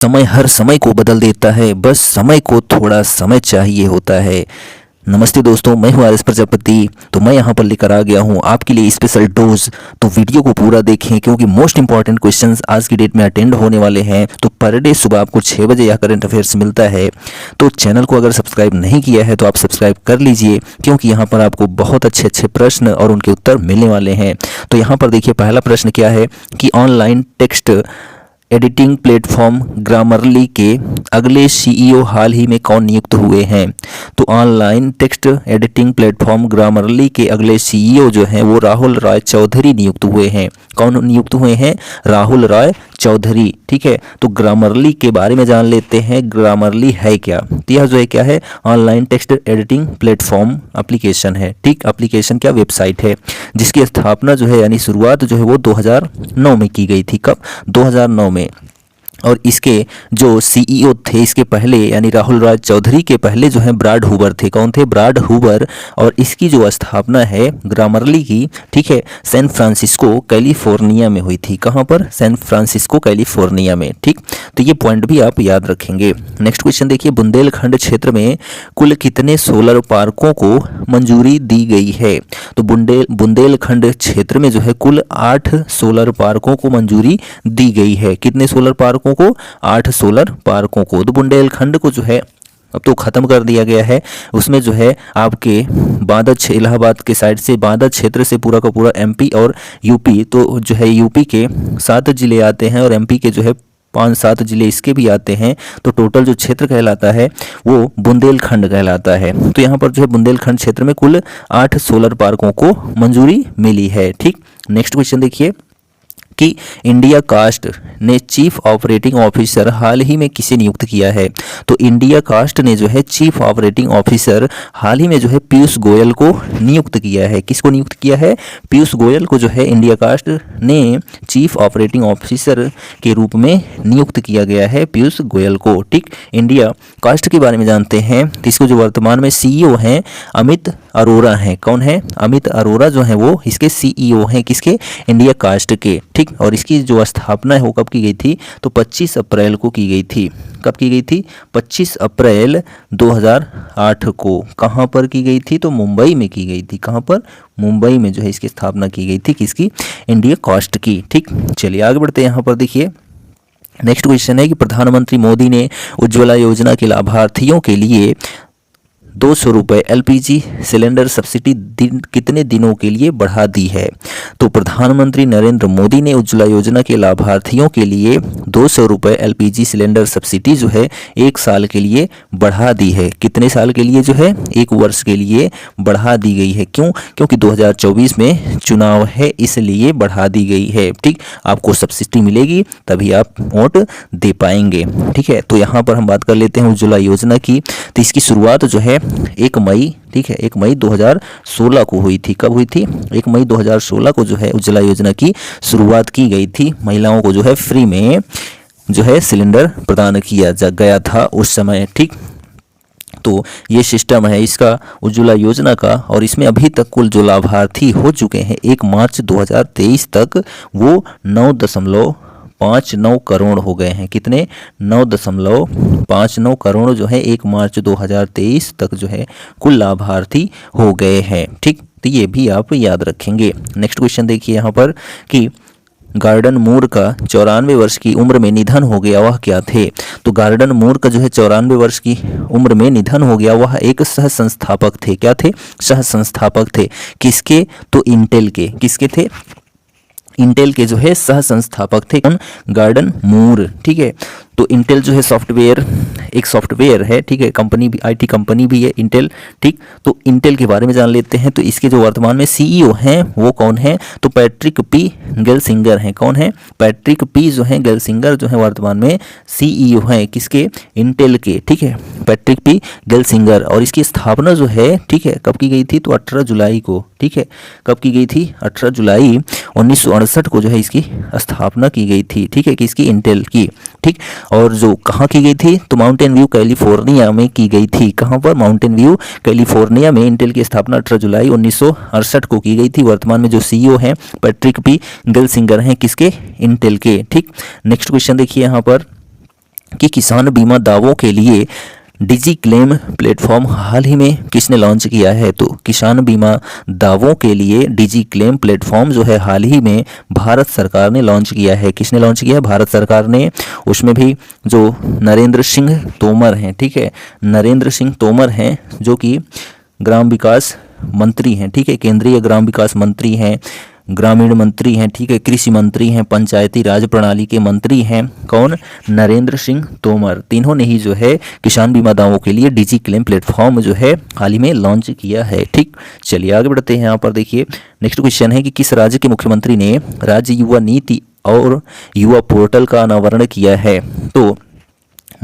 समय हर समय को बदल देता है, बस समय को थोड़ा समय चाहिए होता है। नमस्ते दोस्तों, मैं हूं आर.एस. प्रजापति। तो मैं यहां पर लेकर आ गया हूं आपके लिए स्पेशल डोज। तो वीडियो को पूरा देखें क्योंकि मोस्ट इंपॉर्टेंट क्वेश्चंस आज की डेट में अटेंड होने वाले हैं। तो पर डे सुबह आपको 6 बजे यह करंट अफेयर्स मिलता है। तो चैनल को अगर सब्सक्राइब नहीं किया है तो आप सब्सक्राइब कर लीजिए क्योंकि यहाँ पर आपको बहुत अच्छे अच्छे प्रश्न और उनके उत्तर मिलने वाले हैं। तो यहाँ पर देखिए, पहला प्रश्न क्या है कि online text editing platform Grammarly के अगले सीईओ हाल ही में कौन नियुक्त हुए हैं। तो online text editing platform Grammarly के अगले सीईओ जो हैं वो राहुल राय चौधरी नियुक्त हुए हैं। कौन नियुक्त हुए हैं? राहुल राय चौधरी। ठीक है, तो ग्रामरली के बारे में जान लेते हैं। ग्रामरली है क्या? तो यह जो है क्या है? Online text editing platform application है। ठीक, एप्लीकेशन क्या? वेबसाइट है जिसकी स्थापना जो है यानी शुरुआत जो है वो 2009 में की गई थी। कब? 2009 में। और इसके जो सीईओ थे इसके पहले यानी राहुल राज चौधरी के पहले जो है ब्राड हुबर थे। कौन थे? Brad Huber. और इसकी जो स्थापना है ग्रामरली की, ठीक है, सैन फ्रांसिस्को कैलिफोर्निया में हुई थी। कहाँ पर? सैन फ्रांसिस्को कैलिफोर्निया में। ठीक, तो ये पॉइंट भी आप याद रखेंगे। नेक्स्ट क्वेश्चन देखिए, बुंदेलखंड क्षेत्र में कुल कितने सोलर पार्कों को मंजूरी दी गई है? तो बुंदेलखंड क्षेत्र में जो है कुल 8 सोलर पार्कों को मंजूरी दी गई है। कितने सोलर पार्कों को? 8 सोलर पार्कों को। तो बुंदेलखंड को जो है अब तो ख़त्म कर दिया गया है। उसमें जो है आपके बांदा इलाहाबाद के साइड से बांदा क्षेत्र से पूरा का पूरा एमपी और यूपी, तो जो है यूपी के 7 जिले आते हैं और एमपी के जो है 5-7 जिले इसके भी आते हैं। तो टोटल जो क्षेत्र कहलाता है वो बुंदेलखंड कहलाता है। तो यहाँ पर जो है बुंदेलखंड क्षेत्र में कुल 8 सोलर पार्कों को मंजूरी मिली है। ठीक, नेक्स्ट क्वेश्चन देखिए कि इंडिया कास्ट ने चीफ ऑपरेटिंग ऑफिसर हाल ही में किसे नियुक्त किया है। तो इंडिया कास्ट ने जो है चीफ ऑपरेटिंग ऑफिसर हाल ही में जो है पीयूष गोयल को नियुक्त किया है। किसको नियुक्त किया है? पीयूष गोयल को जो है इंडिया कास्ट ने चीफ ऑपरेटिंग ऑफिसर के रूप में नियुक्त किया गया है, पीयूष गोयल को। ठीक, इंडिया कास्ट के बारे में जानते हैं। तो इसको जो वर्तमान में सीईओ हैं अमित अरोरा हैं। कौन है? अमित अरोरा जो है वो इसके सीईओ हैं। किसके? इंडिया कास्ट के। ठीक, और इसकी जो स्थापना है वो कब की गई थी? तो 25 अप्रैल को की गई थी। कब की गई थी? 25 अप्रैल 2008 को। कहाँ पर की गई थी? तो मुंबई में की गई थी। कहाँ पर? मुंबई में जो है इसकी स्थापना की गई थी। किसकी? इंडिया कास्ट की। ठीक, चलिए आगे बढ़ते हैं। यहाँ पर देखिए, नेक्स्ट क्वेश्चन है कि प्रधानमंत्री मोदी ने उज्ज्वला योजना के लाभार्थियों के लिए 200 रुपये एलपीजी सिलेंडर सब्सिडी कितने दिनों के लिए बढ़ा दी है। तो प्रधानमंत्री नरेंद्र मोदी ने उज्ज्वला योजना के लाभार्थियों के लिए 200 रुपये एलपीजी सिलेंडर सब्सिडी जो है 1 साल के लिए बढ़ा दी है। कितने साल के लिए? जो है 1 वर्ष के लिए बढ़ा दी गई है। क्यों? क्योंकि 2024 में चुनाव है इसलिए बढ़ा दी गई है। ठीक, आपको सब्सिडी मिलेगी तभी आप वोट दे पाएंगे। ठीक है, तो यहाँ पर हम बात कर लेते हैं उज्ज्वला योजना की। तो इसकी शुरुआत जो है 1 मई, ठीक है, 1 मई 2016 को हुई थी। कब हुई थी? 1 मई 2016 को जो है उज्ज्वला योजना की शुरुआत की गई थी। महिलाओं को जो है फ्री में जो है सिलेंडर प्रदान किया गया था उस समय। ठीक, तो ये सिस्टम है इसका उज्ज्वला योजना का। और इसमें अभी तक कुल जो लाभार्थी हो चुके हैं 1 मार्च 2023 तक वो 9.59 करोड़ हो गए हैं। कितने? 9.59 करोड़ जो है 1 मार्च 2023 तक जो है कुल लाभार्थी हो गए हैं। ठीक, तो ये भी आप याद रखेंगे। नेक्स्ट क्वेश्चन देखिए यहाँ पर कि गार्डन मूर का 94 वर्ष की उम्र में निधन हो गया, वह क्या थे। तो गार्डन मूर का जो है 94 वर्ष की उम्र में निधन हो गया, वह एक सह संस्थापक थे। क्या थे? सह संस्थापक थे। किसके? तो इंटेल के। किसके थे? इंटेल के जो है सह संस्थापक थे। कौन? गार्डन मूर। ठीक है, तो इंटेल जो है सॉफ्टवेयर, एक सॉफ्टवेयर है। ठीक है, कंपनी भी, आईटी कंपनी भी है इंटेल। ठीक, तो इंटेल के बारे में जान लेते हैं। तो इसके जो वर्तमान में सीईओ हैं वो कौन है? तो पैट्रिक पी गेलसिंगर हैं। कौन है? पैट्रिक पी जो है गेलसिंगर जो है वर्तमान में सीईओ हैं। किसके? इंटेल के। ठीक है, पैट्रिक पी गेलसिंगर। और इसकी स्थापना जो है, ठीक है, कब की गई थी? तो 18 जुलाई को। ठीक है, कब की गई थी? 18 जुलाई 1968 को जो है इसकी स्थापना की गई थी। ठीक है, किसकी? इंटेल की। ठीक, और जो कहाँ की गई थी? तो माउंटेन व्यू कैलिफोर्निया में की गई थी। कहाँ पर? माउंटेन व्यू कैलिफोर्निया में इंटेल की स्थापना 18 जुलाई 1968 को की गई थी। वर्तमान में जो सीईओ हैं पैट्रिक पी गेलसिंगर हैं। किसके? इंटेल के। ठीक, नेक्स्ट क्वेश्चन देखिए यहाँ पर कि किसान बीमा दावों के लिए डिजी क्लेम प्लेटफॉर्म हाल ही में किसने लॉन्च किया है? तो किसान बीमा दावों के लिए डिजी क्लेम प्लेटफॉर्म जो है हाल ही में भारत सरकार ने लॉन्च किया है। किसने लॉन्च किया है? भारत सरकार ने। उसमें भी जो नरेंद्र सिंह तोमर हैं, ठीक है, नरेंद्र सिंह तोमर हैं जो कि ग्राम विकास मंत्री हैं, ठीक है, केंद्रीय ग्राम विकास मंत्री हैं, ग्रामीण मंत्री हैं, ठीक है, कृषि मंत्री हैं, पंचायती राज प्रणाली के मंत्री हैं। कौन? नरेंद्र सिंह तोमर। तीनों ने ही जो है किसान बीमा दावों के लिए डिजी क्लेम प्लेटफॉर्म जो है हाल ही में लॉन्च किया है। ठीक, चलिए आगे बढ़ते हैं। यहाँ पर देखिए नेक्स्ट क्वेश्चन है कि किस राज्य के मुख्यमंत्री ने राज्य युवा नीति और युवा पोर्टल का अनावरण किया है? तो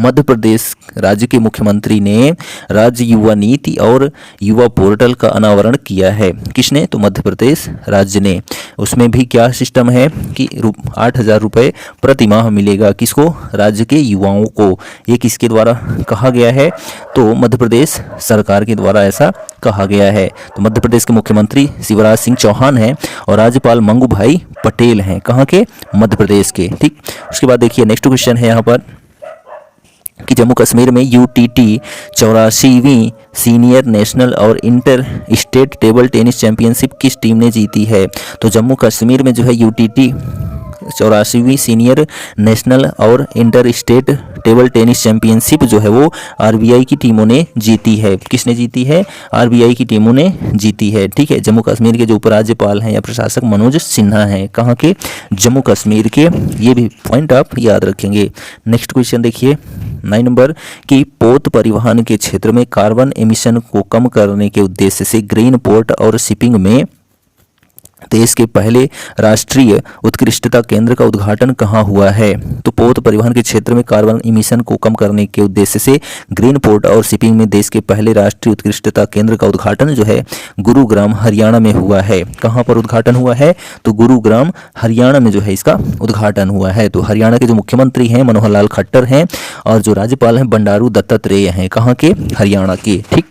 मध्य प्रदेश राज्य के मुख्यमंत्री ने राज्य युवा नीति और युवा पोर्टल का अनावरण किया है। किसने? तो मध्य प्रदेश राज्य ने। उसमें भी क्या सिस्टम है कि 8,000 रुपये प्रति माह मिलेगा। किसको? राज्य के युवाओं को। ये किसके द्वारा कहा गया है? तो मध्य प्रदेश सरकार के द्वारा ऐसा कहा गया है। तो मध्य प्रदेश के मुख्यमंत्री शिवराज सिंह चौहान हैं और राज्यपाल मंगू भाई पटेल हैं। कहाँ के? मध्य प्रदेश के। ठीक, उसके बाद देखिए नेक्स्ट क्वेश्चन है यहाँ पर कि जम्मू कश्मीर में UTT 84वीं सीनियर नेशनल और inter state table tennis championship किस टीम ने जीती है? तो जम्मू कश्मीर में जो है UTT 84वीं सीनियर नेशनल और inter state table tennis championship जो है वो RBI की टीमों ने जीती है। किसने जीती है? RBI की टीमों ने जीती है। ठीक है, जम्मू कश्मीर के जो उपराज्यपाल हैं या प्रशासक मनोज सिन्हा हैं। कहाँ के? जम्मू कश्मीर के। ये भी पॉइंट आप याद रखेंगे। नेक्स्ट क्वेश्चन देखिए 9 नंबर कि पोत परिवहन के क्षेत्र में कार्बन एमिशन को कम करने के उद्देश्य से ग्रीन पोर्ट और शिपिंग में देश के पहले राष्ट्रीय उत्कृष्टता केंद्र का उद्घाटन कहाँ हुआ है? तो पोत परिवहन के क्षेत्र में कार्बन इमिशन को कम करने के उद्देश्य से ग्रीन पोर्ट और शिपिंग में देश के पहले राष्ट्रीय उत्कृष्टता केंद्र का उद्घाटन जो है गुरुग्राम हरियाणा में हुआ है। कहाँ पर उद्घाटन हुआ है? तो गुरुग्राम हरियाणा में जो है इसका उद्घाटन हुआ है। तो हरियाणा के जो मुख्यमंत्री हैं मनोहर लाल खट्टर हैं और जो राज्यपाल हैं बंडारू दत्तात्रेय हैं। कहाँ के? हरियाणा के। ठीक,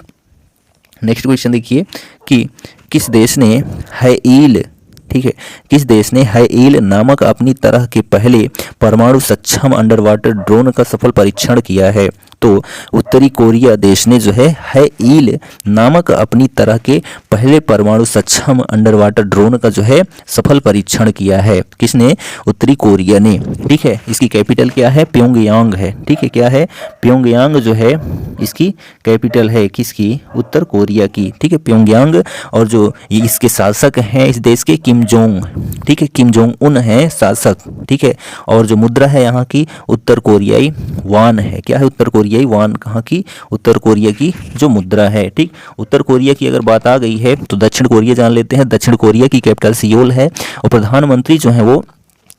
नेक्स्ट क्वेश्चन देखिए कि किस देश ने हाईईल, ठीक है, किस देश ने हाईईल नामक अपनी तरह के पहले परमाणु सक्षम अंडर वाटर ड्रोन का सफल परीक्षण किया है? तो उत्तरी कोरिया देश ने जो है हाईईल नामक अपनी तरह के पहले परमाणु सक्षम अंडर वाटर ड्रोन का जो है सफल परीक्षण किया है। किसने? उत्तरी कोरिया ने। ठीक है, इसकी कैपिटल क्या है? प्योंगयांग है। ठीक है, क्या है? प्योंगयांग जो है इसकी कैपिटल है। किसकी? उत्तर कोरिया की। ठीक है, प्योंगयांग। और जो ये इसके शासक हैं इस देश के किम जोंग, ठीक है, किम जोंग उन है शासक। ठीक है, और जो मुद्रा है यहाँ की उत्तर कोरियाई वान है। क्या है? उत्तर कोरियाई वान। कहाँ की? उत्तर कोरिया की जो मुद्रा है। ठीक, उत्तर कोरिया की अगर बात आ गई है तो दक्षिण कोरिया जान लेते हैं। दक्षिण कोरिया की कैपिटल सियोल है और प्रधानमंत्री जो है वो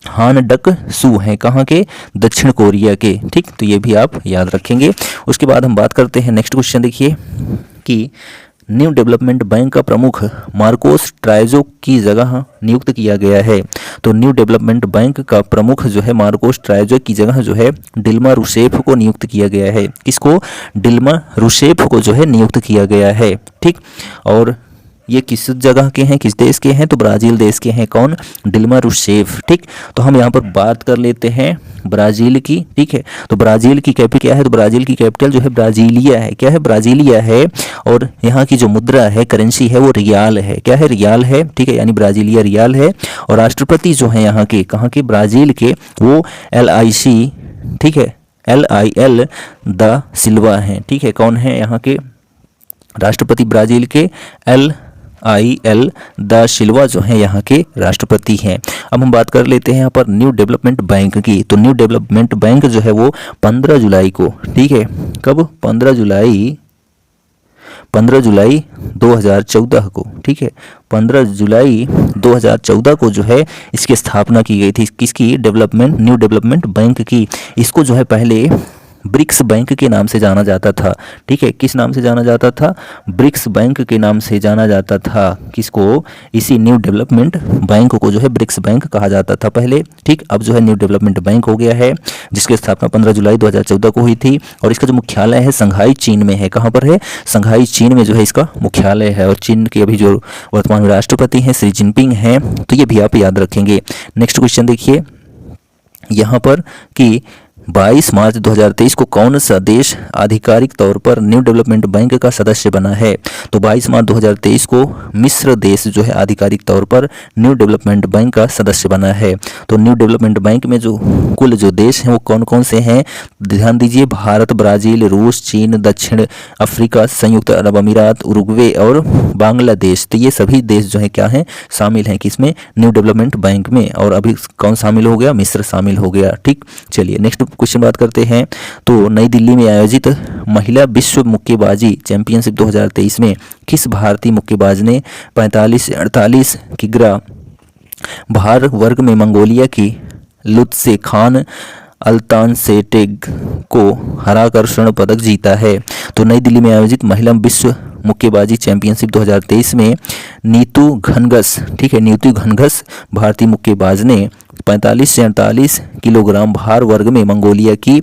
हान डक सू हैं। कहाँ के? दक्षिण कोरिया के। ठीक, तो ये भी आप याद रखेंगे। उसके बाद हम बात करते हैं नेक्स्ट क्वेश्चन देखिए कि न्यू डेवलपमेंट बैंक का प्रमुख मार्कोस ट्राइजो की जगह नियुक्त किया गया है। तो न्यू डेवलपमेंट बैंक का प्रमुख जो है मार्कोस ट्राइजो की जगह जो है डिल्मा रूसेफ को नियुक्त किया गया है। किसको? डिल्मा रूसेफ को जो है नियुक्त किया गया है। ठीक, और ये किस जगह के हैं, किस देश के हैं? तो ब्राज़ील देश के हैं। कौन? Dilma Rousseff. ठीक, तो हम यहाँ पर बात कर लेते हैं ब्राज़ील की। ठीक है, तो ब्राज़ील की कैपिटल क्या है? तो ब्राज़ील की कैपिटल जो है ब्राज़ीलिया है। क्या है? ब्राज़ीलिया है। और यहाँ की जो मुद्रा है, करेंसी है, वो रियाल है। क्या है? रियाल है। ठीक है, यानी ब्राज़ीलिया रियाल है। और राष्ट्रपति जो है यहाँ के, कहाँ के? ब्राज़ील के, वो LIC, ठीक है, LIL दा सिल्वा हैं। ठीक है, कौन है यहाँ के राष्ट्रपति? ब्राज़ील के LIL दा सिल्वा जो है यहाँ के राष्ट्रपति हैं। अब हम बात कर लेते हैं यहाँ पर न्यू डेवलपमेंट बैंक की। तो न्यू डेवलपमेंट बैंक जो है वो 15 जुलाई को, ठीक है, कब? 15 जुलाई 2014 को। ठीक है, 15 जुलाई 2014 को जो है इसकी स्थापना की गई थी। किसकी? न्यू डेवलपमेंट बैंक की। इसको जो है पहले ब्रिक्स बैंक के नाम से जाना जाता था। ठीक है, किस नाम से जाना जाता था? ब्रिक्स बैंक के नाम से जाना जाता था। किसको? इसी न्यू डेवलपमेंट बैंक को जो है ब्रिक्स बैंक कहा जाता था पहले। ठीक, अब जो है न्यू डेवलपमेंट बैंक हो गया है, जिसकी स्थापना 15 जुलाई 2014 को हुई थी। और इसका जो मुख्यालय है संघाई चीन में है। कहाँ पर है? संघाई चीन में जो है इसका मुख्यालय है। और चीन के अभी जो वर्तमान में राष्ट्रपति हैं शी जिनपिंग हैं। तो ये भी आप याद रखेंगे। नेक्स्ट क्वेश्चन देखिए यहाँ पर कि 22 मार्च 2023 को कौन सा देश आधिकारिक तौर पर न्यू डेवलपमेंट बैंक का सदस्य बना है? तो 22 मार्च 2023 को मिस्र देश जो है आधिकारिक तौर पर न्यू डेवलपमेंट बैंक का सदस्य बना है। तो न्यू डेवलपमेंट बैंक में जो कुल जो देश हैं वो कौन कौन से हैं? ध्यान दीजिए, भारत, ब्राज़ील, रूस, चीन, दक्षिण अफ्रीका, संयुक्त अरब अमीरात, उरुग्वे और बांग्लादेश। तो ये सभी देश जो है क्या हैं, शामिल हैं किसमें? न्यू डेवलपमेंट बैंक में। और अभी कौन शामिल हो गया? मिस्र शामिल हो गया। ठीक, चलिए नेक्स्ट क्वेश्चन बात करते हैं। तो नई दिल्ली में आयोजित महिला विश्व मुक्केबाजी चैंपियनशिप 2023 में किस भारतीय मुक्केबाज ने 45 से 48 किग्रा भार वर्ग में मंगोलिया की लुत्से खान अल्तानसेटेग को हराकर स्वर्ण पदक जीता है? तो नई दिल्ली में आयोजित महिला विश्व मुक्केबाजी चैंपियनशिप 2023 में नीतू घनघस, ठीक है, नीतू घनघस भारतीय मुक्केबाज ने 45 से 48 किलोग्राम भार वर्ग में मंगोलिया की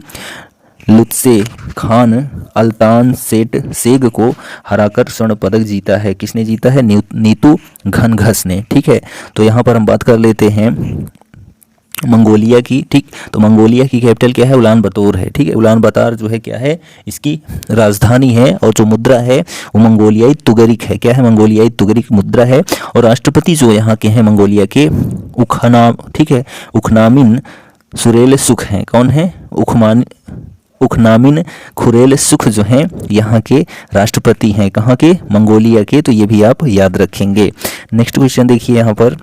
लुत्से खान अल्तानसेटेग को हराकर स्वर्ण पदक जीता है। किसने जीता है? नीतू घनघस ने। ठीक है, तो यहाँ पर हम बात कर लेते हैं मंगोलिया की। ठीक, तो मंगोलिया की कैपिटल क्या है? उलान बतौर है। ठीक है, उलान बतर जो है क्या है, इसकी राजधानी है। और जो मुद्रा है वो मंगोलियाई तुगरिक है। क्या है? मंगोलियाई तुगरिक मुद्रा है। और राष्ट्रपति जो यहाँ के हैं मंगोलिया के ठीक है, उखनामिन सुरेल सुख हैं। कौन है? उखनामिन खुरेल सुख जो हैं यहाँ के राष्ट्रपति हैं। कहाँ के? मंगोलिया के। तो ये भी आप याद रखेंगे। नेक्स्ट क्वेश्चन देखिए यहाँ पर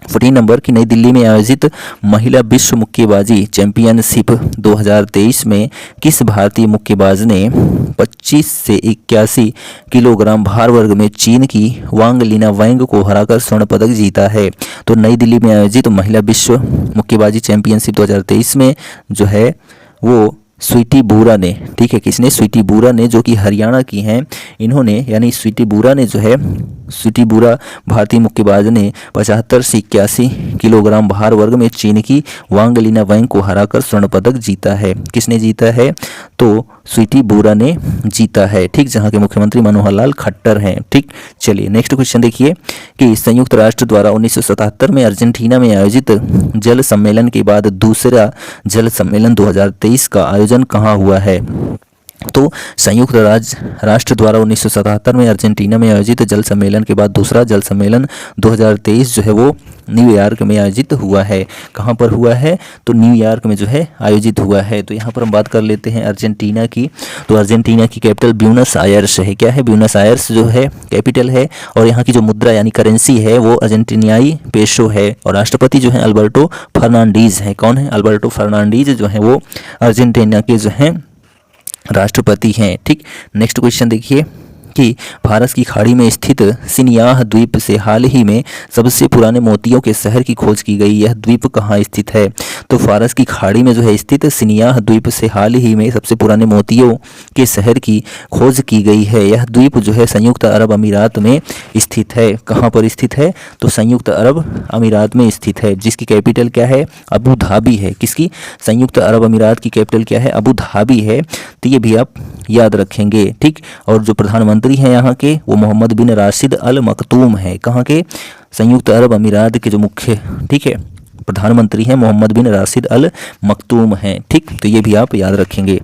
14 नंबर की नई दिल्ली में आयोजित महिला विश्व मुक्केबाजी चैंपियनशिप 2023 में किस भारतीय मुक्केबाज ने 25 से 81 किलोग्राम भार वर्ग में चीन की वांग लीना वैंग को हराकर स्वर्ण पदक जीता है? तो नई दिल्ली में आयोजित महिला विश्व मुक्केबाजी चैंपियनशिप 2023 में जो है वो स्वीटी बूरा ने, ठीक है, किसने? स्वीटी बूरा ने, जो कि हरियाणा की हैं। इन्होंने यानी स्वीटी बूरा ने जो है, स्वीटी बूरा भारतीय मुक्केबाज ने 75 से 81 किलोग्राम भार वर्ग में चीन की वांग लीना वैंग को हराकर स्वर्ण पदक जीता है। किसने जीता है? तो स्वीटी बूरा ने जीता है। ठीक, जहाँ के मुख्यमंत्री मनोहर लाल खट्टर हैं। ठीक, चलिए नेक्स्ट क्वेश्चन देखिए कि संयुक्त राष्ट्र द्वारा 1977 में अर्जेंटीना में आयोजित जल सम्मेलन के बाद दूसरा जल सम्मेलन 2023 का आयोजन कहाँ हुआ है? तो संयुक्त राष्ट्र द्वारा 1977 में अर्जेंटीना में आयोजित जल सम्मेलन के बाद दूसरा जल सम्मेलन 2023 जो है वो न्यूयॉर्क में आयोजित हुआ है। कहाँ पर हुआ है? तो न्यूयॉर्क में जो है आयोजित हुआ है। तो यहाँ पर हम बात कर लेते हैं अर्जेंटीना की। तो अर्जेंटीना की कैपिटल ब्यूनस आयर्स है। क्या है? ब्यूनस आयर्स जो है कैपिटल है। और यहाँ की जो मुद्रा यानी करेंसी है वो अर्जेंटीनियाई पेसो है। और राष्ट्रपति जो है अल्बर्टो फर्नांडीज है। कौन है? अल्बर्टो फर्नांडीज जो है वो अर्जेंटीना के जो हैं राष्ट्रपति हैं। ठीक, नेक्स्ट क्वेश्चन देखिए कि फारस की खाड़ी में स्थित सिनियाह द्वीप से हाल ही में सबसे पुराने मोतियों के शहर की खोज की गई। यह द्वीप कहाँ स्थित है? तो फारस की खाड़ी में जो है स्थित सिनियाह द्वीप से हाल ही में सबसे पुराने मोतियों के शहर की खोज की गई है। यह द्वीप जो है संयुक्त अरब अमीरात में स्थित है। कहाँ पर स्थित है? तो संयुक्त अरब अमीरात में स्थित है, जिसकी कैपिटल क्या है? अबू धाबी है। किसकी? संयुक्त अरब अमीरात की कैपिटल क्या है? अबू धाबी है। तो ये भी आप याद रखेंगे। ठीक, और जो प्रधानमंत्री हैं यहाँ के वो मोहम्मद बिन राशिद अल मखतूम है। कहाँ के? संयुक्त अरब अमीरात के जो मुख्य, ठीक है, प्रधानमंत्री हैं मोहम्मद बिन राशिद अल मखतूम हैं। ठीक, तो ये भी आप याद रखेंगे।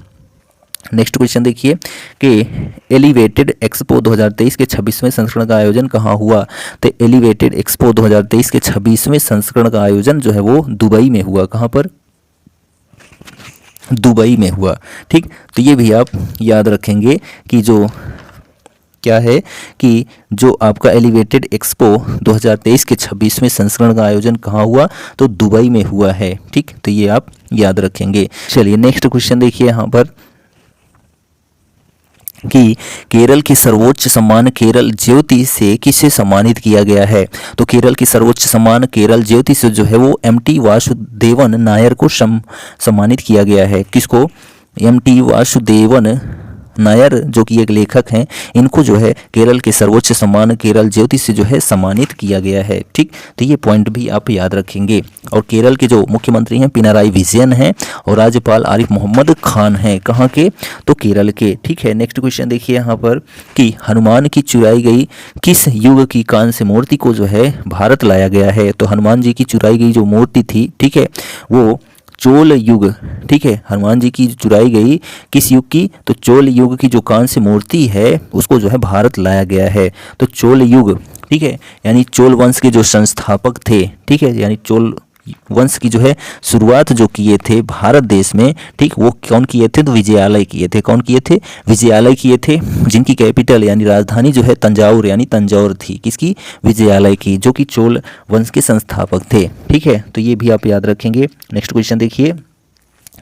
नेक्स्ट क्वेश्चन देखिए कि एलिवेटेड एक्सपो 2023 के 26वें संस्करण का आयोजन कहाँ हुआ? तो एलिवेटेड एक्सपो 2023 के 26वें संस्करण का आयोजन जो है वो दुबई में हुआ। कहाँ पर? दुबई में हुआ। ठीक, तो ये भी आप याद रखेंगे कि जो क्या है कि जो आपका एलिवेटेड एक्सपो 2023 के 26वें संस्करण का आयोजन कहाँ हुआ? तो दुबई में हुआ है। ठीक, तो ये आप याद रखेंगे। चलिए नेक्स्ट क्वेश्चन देखिए यहाँ पर कि केरल की सर्वोच्च सम्मान केरल ज्योति से किसे सम्मानित किया गया है? तो केरल की सर्वोच्च सम्मान केरल ज्योति से जो है वो एम.टी. वासुदेवन नायर को सम्मानित किया गया है। किसको? एम.टी. वासुदेवन नायर जो कि एक लेखक हैं, इनको जो है केरल के सर्वोच्च सम्मान केरल ज्योति से जो है सम्मानित किया गया है। ठीक, तो ये पॉइंट भी आप याद रखेंगे। और केरल के जो मुख्यमंत्री हैं पिनाराई विजयन हैं और राज्यपाल आरिफ मोहम्मद खान हैं। कहाँ के? तो केरल के। ठीक है, नेक्स्ट क्वेश्चन देखिए यहाँ पर कि हनुमान की चुराई गई किस युग की कांस्य मूर्ति को जो है भारत लाया गया है? तो हनुमान जी की चुराई गई जो मूर्ति थी, ठीक है, वो चोल युग, ठीक है, हनुमान जी की चुराई गई किस युग की, तो चोल युग की जो कांस्य मूर्ति है उसको जो है भारत लाया गया है। तो चोल युग, ठीक है, यानी चोल वंश के जो संस्थापक थे, ठीक है, यानी चोल वंश की जो है शुरुआत जो किए थे भारत देश में, ठीक, वो कौन किए थे, तो विजयालय किए थे। कौन किए थे, विजयालय किए थे, जिनकी कैपिटल यानी राजधानी जो है तंजाउर यानी तंजौर थी। किसकी, विजयालय की, जो कि चोल वंश के संस्थापक थे। ठीक है, तो ये भी आप याद रखेंगे। नेक्स्ट क्वेश्चन देखिए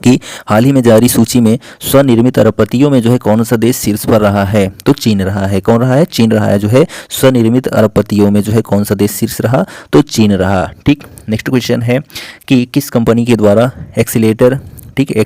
कि हाल ही में जारी सूची में स्वनिर्मित अरबपतियों में जो है कौन सा देश शीर्ष पर रहा है, तो चीन रहा है। कौन रहा है, चीन रहा है। जो है स्वनिर्मित अरबपतियों में जो है कौन सा देश शीर्ष रहा, तो चीन रहा। ठीक, नेक्स्ट क्वेश्चन है कि किस कंपनी के द्वारा एक्सीलेटर, ठीक,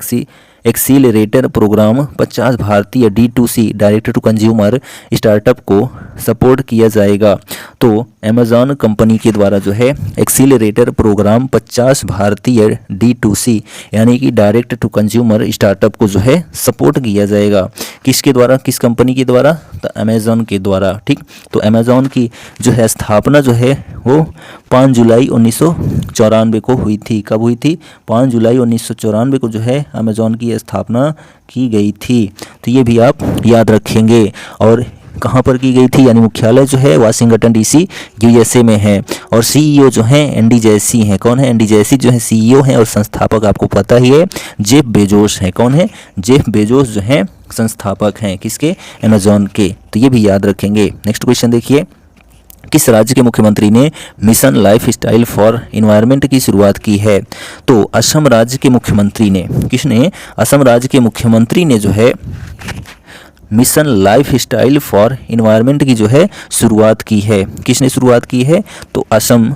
एक्सीलरेटर प्रोग्राम 50 भारतीय D2C direct to consumer startup को सपोर्ट किया जाएगा। तो अमेजॉन कंपनी के द्वारा जो है एक्सीलरेटर प्रोग्राम 50 भारतीय D2C यानी कि डायरेक्ट टू कंज्यूमर स्टार्टअप को जो है सपोर्ट किया जाएगा। किसके द्वारा, किस कंपनी के द्वारा, तो अमेजॉन के द्वारा। ठीक, तो अमेजॉन की जो है स्थापना जो है वो 5 जुलाई 1994 को हुई थी। कब हुई थी, 5 जुलाई 1994 को जो है अमेजॉन की स्थापना की गई थी। तो ये भी आप याद रखेंगे। और कहाँ पर की गई थी, यानी मुख्यालय जो है वाशिंगटन DC USA में है। और CEO जो हैं एंडी जैसी हैं। कौन है, एंडी जैसी जो है CEO हैं। और संस्थापक आपको पता ही है जेफ बेजोस हैं। कौन है, जेफ बेजोस जो हैं संस्थापक हैं किसके, अमेजॉन के। तो ये भी याद रखेंगे। नेक्स्ट क्वेश्चन देखिए, किस राज्य के मुख्यमंत्री ने mission life style for environment की शुरुआत की है, तो असम राज्य के मुख्यमंत्री ने, किसने, असम राज्य के मुख्यमंत्री ने जो है mission life style for environment की जो है शुरुआत की है। किसने शुरुआत की है, तो असम,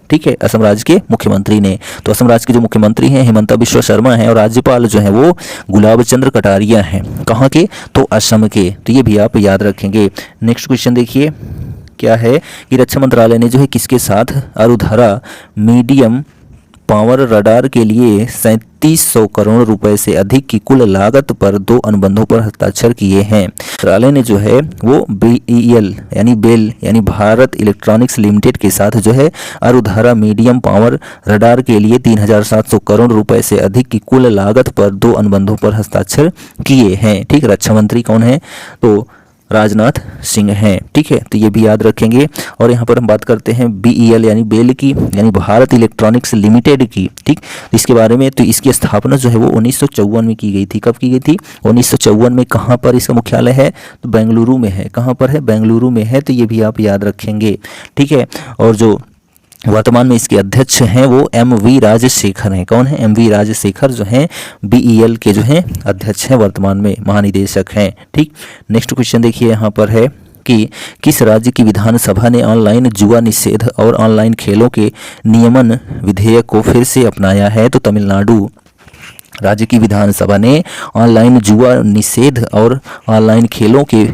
ठीक है, असम राज्य के मुख्यमंत्री ने। तो असम राज्य के जो मुख्यमंत्री हैं हिमंता बिश्वा शर्मा हैं और राज्यपाल जो है वो गुलाब चंद्र कटारिया हैं। कहाँ के, तो असम के। तो ये भी आप याद रखेंगे। नेक्स्ट क्वेश्चन देखिए क्या है कि रक्षा मंत्रालय ने जो है किसके साथ अरुधरा मीडियम पावर रडार के लिए 3700 करोड़ रुपए से अधिक की कुल लागत पर 2 अनुबंधों पर हस्ताक्षर किए हैं। मंत्रालय ने जो है वो BEL यानी बेल यानी भारत इलेक्ट्रॉनिक्स लिमिटेड के साथ जो है अरुधरा मीडियम पावर रडार के लिए 3700 करोड़ रुपए से अधिक की कुल लागत पर 2 अनुबंधों पर हस्ताक्षर किए हैं। ठीक, रक्षा मंत्री कौन है, तो राजनाथ सिंह हैं। ठीक है, तो ये भी याद रखेंगे। और यहाँ पर हम बात करते हैं BEL यानी बेल की, यानी भारत इलेक्ट्रॉनिक्स लिमिटेड की। ठीक, इसके बारे में, तो इसकी स्थापना जो है वो 1954 में की गई थी। कब की गई थी, 1954 में। कहाँ पर इसका मुख्यालय है, तो बेंगलुरु में है। कहाँ पर है, बेंगलुरु में है। तो ये भी आप याद रखेंगे। ठीक है, और जो वर्तमान में इसके अध्यक्ष हैं वो MV राजशेखर हैं। कौन है, MV राजशेखर जो हैं BEL के जो हैं अध्यक्ष हैं, वर्तमान में महानिदेशक हैं। ठीक, नेक्स्ट क्वेश्चन देखिए यहाँ पर है कि किस राज्य की विधानसभा ने ऑनलाइन जुआ निषेध और ऑनलाइन खेलों के नियमन विधेयक को फिर से अपनाया है, तो तमिलनाडु राज्य की विधानसभा ने ऑनलाइन जुआ निषेध और ऑनलाइन खेलों के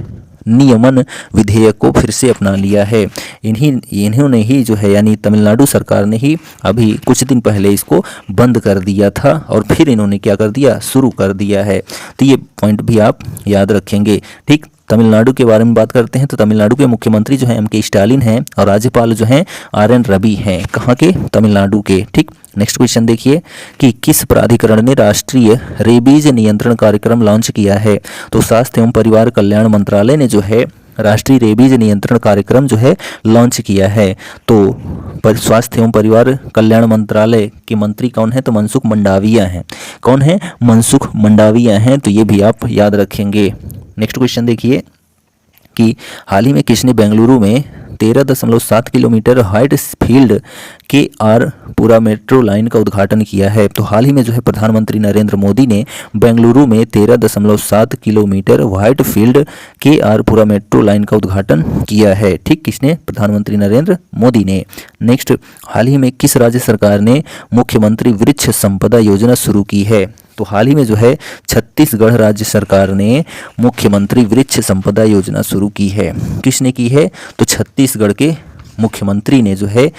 नियमन विधेयक को फिर से अपना लिया है। इन्होंने ही जो है यानी तमिलनाडु सरकार ने ही अभी कुछ दिन पहले इसको बंद कर दिया था और फिर इन्होंने क्या कर दिया, शुरू कर दिया है। तो ये पॉइंट भी आप याद रखेंगे। ठीक, तमिलनाडु के बारे में बात करते हैं तो तमिलनाडु के मुख्यमंत्री जो हैं MK स्टालिन हैं और राज्यपाल जो हैं RN रवि हैं। कहाँ के, तमिलनाडु के। ठीक, नेक्स्ट क्वेश्चन देखिए कि किस प्राधिकरण ने राष्ट्रीय रेबीज नियंत्रण कार्यक्रम लॉन्च किया है, तो स्वास्थ्य एवं परिवार कल्याण मंत्रालय ने जो है राष्ट्रीय रेबीज नियंत्रण कार्यक्रम जो है लॉन्च किया है। तो स्वास्थ्य एवं परिवार कल्याण मंत्रालय के मंत्री कौन है, तो मनसुख मंडाविया हैं। कौन है, मनसुख मंडाविया हैं। तो ये भी आप याद रखेंगे। नेक्स्ट क्वेश्चन देखिए कि हाल ही में किसने बेंगलुरु में 13.7 किलोमीटर हाइट फील्ड KR पूरा मेट्रो लाइन का उद्घाटन किया है। तो हाल ही में जो है प्रधानमंत्री नरेंद्र मोदी ने बेंगलुरु में 13.7 किलोमीटर वाइट फील्ड KR पूरा मेट्रो लाइन का उद्घाटन किया है। ठीक, किसने, प्रधानमंत्री नरेंद्र मोदी ने। नेक्स्ट, हाल ही में किस राज्य सरकार ने मुख्यमंत्री वृक्ष संपदा योजना शुरू की है, तो हाल ही में जो है छत्तीसगढ़ राज्य सरकार ने मुख्यमंत्री वृक्ष संपदा योजना शुरू की है। किसने की है, तो छत्तीसगढ़ के मुख्यमंत्री ने जो है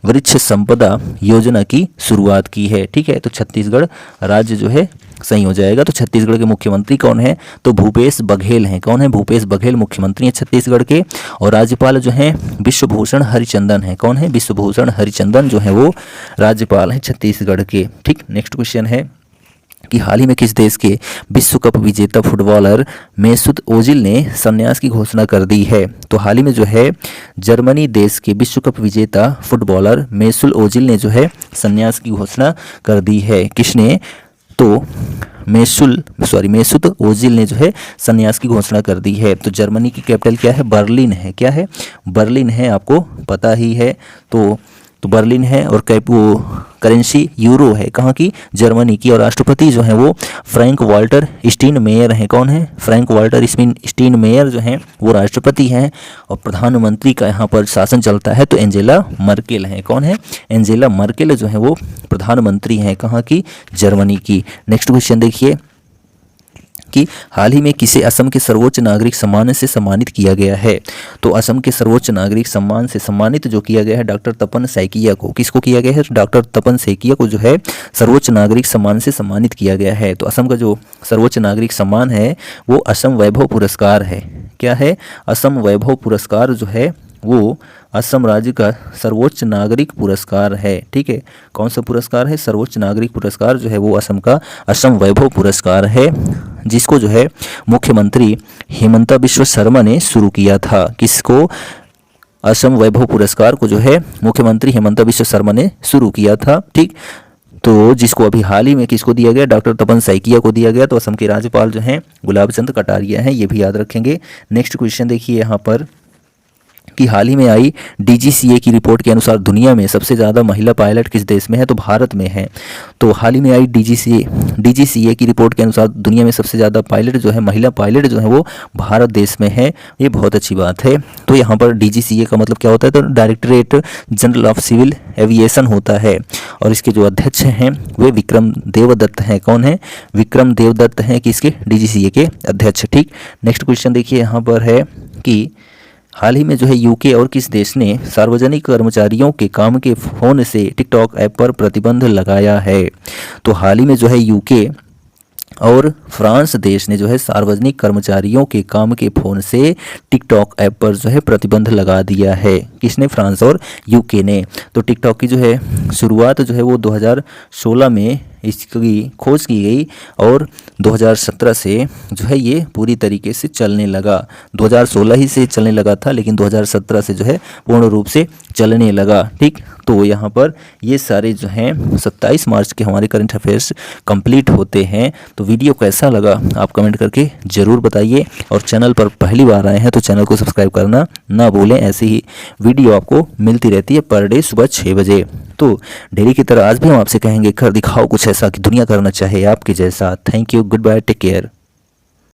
वृक्ष संपदा योजना की शुरुआत की है। ठीक है, तो छत्तीसगढ़ राज्य जो है सही हो जाएगा। तो छत्तीसगढ़ के मुख्यमंत्री कौन है? तो भूपेश बघेल हैं। कौन है? भूपेश बघेल मुख्यमंत्री हैं छत्तीसगढ़ के। और राज्यपाल जो हैं विश्वभूषण हरिचंदन है। कौन है? विश्वभूषण हरिचंदन जो है वो राज्यपाल हैं छत्तीसगढ़ के। ठीक, नेक्स्ट क्वेश्चन है कि हाल ही में किस देश के विश्व कप विजेता फुटबॉलर मेसूत ओजिल ने संन्यास की घोषणा कर दी है? तो हाल ही में जो है जर्मनी देश के विश्व कप विजेता फुटबॉलर मेसूत ओजिल ने जो है संन्यास की घोषणा कर दी है। किसने? तो मेसूत ओजिल ने जो है संन्यास की घोषणा कर दी है। तो जर्मनी की कैपिटल क्या है? बर्लिन है। क्या है? बर्लिन है, आपको पता ही है। तो बर्लिन है और वो करेंसी यूरो है। कहाँ की? जर्मनी की। और राष्ट्रपति जो है वो फ्रैंक वाल्टर स्टीनमेयर हैं। कौन है? फ्रैंक वाल्टर स्टीनमेयर जो हैं वो राष्ट्रपति हैं। और प्रधानमंत्री का यहाँ पर शासन चलता है तो एंजेला मर्केल हैं। कौन है? एंजेला मर्केल जो है वो प्रधानमंत्री हैं। कहाँ की? जर्मनी की। नेक्स्ट क्वेश्चन देखिए कि हाल ही में किसे असम के सर्वोच्च नागरिक सम्मान से सम्मानित किया गया है? तो असम के सर्वोच्च नागरिक सम्मान से सम्मानित जो किया गया है डॉक्टर तपन सैकिया को। किसको किया गया है? डॉक्टर तपन सैकिया को जो है सर्वोच्च नागरिक सम्मान से सम्मानित किया गया है। तो असम का जो सर्वोच्च नागरिक सम्मान है वो असम वैभव पुरस्कार है। क्या है? असम वैभव पुरस्कार जो है वो असम राज्य का सर्वोच्च नागरिक पुरस्कार है। ठीक है, कौन सा पुरस्कार है? सर्वोच्च नागरिक पुरस्कार जो है वो असम का असम वैभव पुरस्कार है, जिसको जो है मुख्यमंत्री हेमंता बिश्व शर्मा ने शुरू किया था। किसको? असम वैभव पुरस्कार को जो है मुख्यमंत्री हेमंता बिश्व शर्मा ने शुरू किया था। ठीक, तो जिसको अभी हाल ही में किसको दिया गया? डॉक्टर तपन सैकिया को दिया गया। तो असम के राज्यपाल जो हैं गुलाब चंद कटारिया हैं, ये भी याद रखेंगे। नेक्स्ट क्वेश्चन देखिए यहाँ पर कि हाल ही में आई DGCA की रिपोर्ट के अनुसार दुनिया में सबसे ज़्यादा महिला पायलट किस देश में है? तो भारत में है। तो हाल ही में आई DGCA की रिपोर्ट के अनुसार दुनिया में सबसे ज़्यादा पायलट जो है महिला पायलट जो है वो भारत देश में है। ये बहुत अच्छी बात है। तो यहाँ पर DGCA का मतलब क्या होता है? तो directorate general of civil aviation होता है। और इसके जो अध्यक्ष हैं वे विक्रम देवदत्त हैं। कौन है? विक्रम देवदत्त हैं किसके? DGCA के अध्यक्ष। ठीक, नेक्स्ट क्वेश्चन देखिए यहाँ पर है कि हाल ही में जो है यूके और किस देश ने सार्वजनिक कर्मचारियों के काम के फ़ोन से टिकटॉक ऐप पर प्रतिबंध लगाया है? तो हाल ही में जो है यूके और फ्रांस देश ने जो है सार्वजनिक कर्मचारियों के काम के फ़ोन से टिकटॉक ऐप पर जो है प्रतिबंध लगा दिया है। किसने? फ्रांस और यूके ने। तो टिकटॉक की जो है शुरुआत जो है वो 2016 में इसकी खोज की गई और 2017 से जो है ये पूरी तरीके से चलने लगा। 2016 ही से चलने लगा था लेकिन 2017 से जो है पूर्ण रूप से चलने लगा। ठीक, तो यहाँ पर ये सारे जो हैं 27 मार्च के हमारे करंट अफेयर्स कंप्लीट होते हैं। तो वीडियो कैसा लगा आप कमेंट करके ज़रूर बताइए। और चैनल पर पहली बार आए हैं तो चैनल को सब्सक्राइब करना ना भूलें। ऐसी ही वीडियो आपको मिलती रहती है पर डे सुबह 6 बजे। तो डेली की तरह आज भी हम आपसे कहेंगे कर दिखाओ कुछ ऐसा कि दुनिया करना चाहे आपके जैसा। Thank you, good bye, take care.